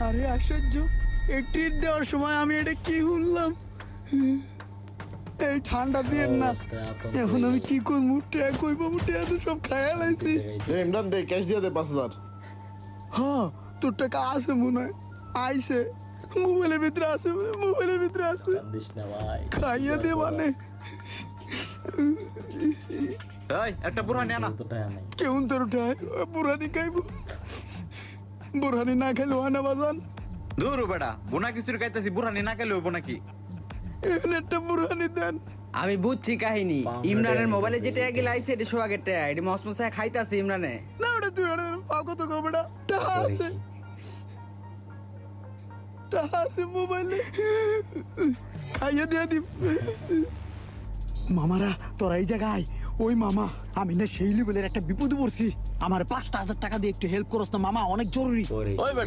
আরে আশ্চর্য, একটি দেওয়ার সময় আমি এটা কি শুনলাম? এই ঠান্ডা দিয়ে না, এখন আমি কি করবো? ট্যাগ কইব, ট্যাগ তো সব খায়া লাইছি। ইমরান দে, ক্যাশ দিয়ে দে 5,000। হ্যাঁ, তোর টাকা আছে মনে হয়, আইসে মোবাইলের ভিতরে আছে, মোবাইলের ভিতরে আছে, খাইয়া দে মানে। এই একটা বুড়ানি আনা। কেমন তোর উঠায়? বুড়ানি খাইব? বুড়ানি না খাইলে হয় না বাজান? দূর বেটা, বোনা কিছুর খাইতেছি, বুড়ানি না খেলে হইব নাকি? এখানে একটা বুড়ানি দেন। আমি বুঝছি কাহিনী। ইমরানের মোবাইলে যেটা গেলে আইছে এটা সোহাগের টাকা, এটা মসমসায় খাইতাছে ইমরানে। না ওটা তুই ওটা পাও কত গো বেটা? টাকা আছে, টাকা আছে মোবাইলে, খাইয়া দিয়ে দিব। মামারা তোরা এই জায়গায়, ওই মামা আমি না সেই লেভেলের একটা বিপদে পড়ছি, আমার 5,000 টাকা দিয়ে একটু হেল্প করস না মামা, অনেক জরুরি। ওই বেটা